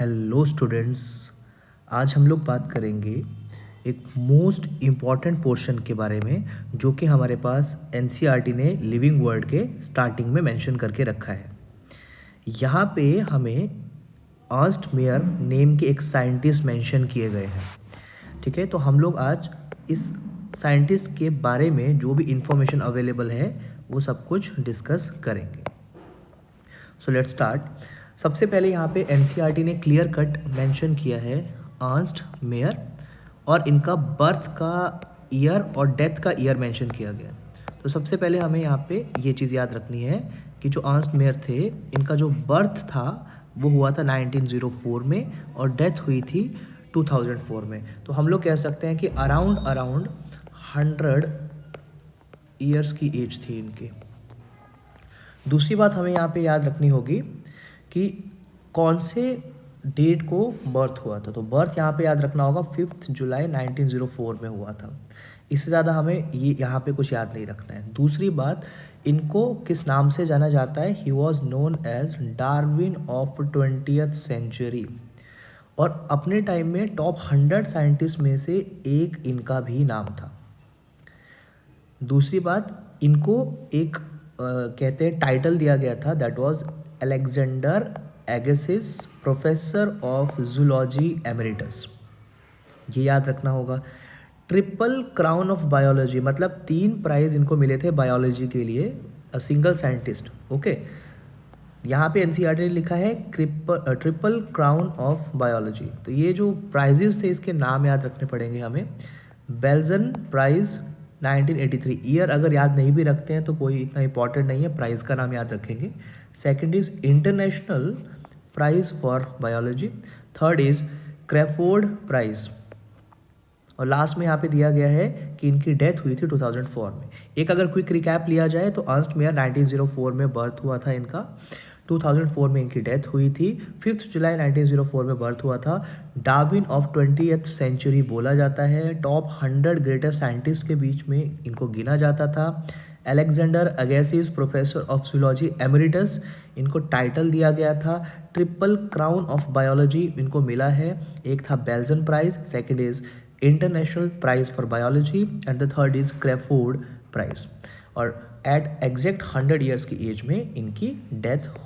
Hello students. आज हम लोग बात करेंगे एक मोस्ट इम्पॉर्टेंट पोर्शन के बारे में जो कि हमारे पास एनसीईआरटी ने लिविंग वर्ड के स्टार्टिंग में मेंशन करके रखा है। यहाँ पे हमें अर्नस्ट मेयर नेम के एक साइंटिस्ट मेंशन किए गए हैं। ठीक है, तो हम लोग आज इस साइंटिस्ट के बारे में जो भी इंफॉर्मेशन अवेलेबल है वो सब कुछ डिस्कस करेंगे। So let's start. सबसे पहले यहाँ पे एनसीईआरटी ने क्लियर कट मेंशन किया है अर्नस्ट मेयर और इनका बर्थ का ईयर और डेथ का ईयर मेंशन किया गया। तो सबसे पहले हमें यहाँ पे ये चीज़ याद रखनी है कि जो अर्नस्ट मेयर थे इनका जो बर्थ था वो हुआ था 1904 में और डेथ हुई थी 2004 में। तो हम लोग कह सकते हैं कि अराउंड 100 ईयर्स की एज थी इनकी। दूसरी बात हमें यहाँ पे याद रखनी होगी कि कौन से डेट को बर्थ हुआ था। तो बर्थ यहाँ पे याद रखना होगा 5 जुलाई 1904 में हुआ था। इससे ज़्यादा हमें ये यहाँ पे कुछ याद नहीं रखना है। दूसरी बात, इनको किस नाम से जाना जाता है? He was known as Darwin of 20th century और अपने टाइम में टॉप 100 साइंटिस्ट में से एक इनका भी नाम था। दूसरी बात, इनको एक कहते हैं टाइटल दिया गया था, that was Alexander Agassiz professor of zoology emeritus. ये याद रखना होगा। ट्रिपल क्राउन ऑफ बायोलॉजी, मतलब 3 प्राइज इनको मिले थे बायोलॉजी के लिए, अ सिंगल साइंटिस्ट। ओके, यहाँ पे एनसीईआरटी ने लिखा है ट्रिपल क्राउन ऑफ बायोलॉजी। तो ये जो प्राइजेस थे इसके नाम याद रखने पड़ेंगे हमें। बेल्जन प्राइज 1983, ईयर अगर याद नहीं भी रखते हैं तो कोई इतना इंपॉर्टेंट नहीं है, प्राइज़ का नाम याद रखेंगे। Second is international prize for biology. Third is Crafoord prize. और लास्ट में यहाँ पे दिया गया है कि इनकी डेथ हुई थी 2004 में। एक अगर क्विक रिकैप लिया जाए तो अर्नस्ट मेयर 1904 में बर्थ हुआ था इनका, 2004 में इनकी डेथ हुई थी। 5 जुलाई 1904 में बर्थ हुआ था। डार्विन ऑफ 20th सेंचुरी बोला जाता है। टॉप 100 ग्रेटेस्ट साइंटिस्ट के बीच में इनको गिना जाता था। Alexander Agassiz professor of zoology emeritus, इनको टाइटल दिया गया था। ट्रिपल क्राउन ऑफ बायोलॉजी इनको मिला है। एक था Balzan prize, second is international prize for biology and the third is Crafoord prize. और एट एग्जैक्ट 100 ईयर्स की एज में इनकी डेथ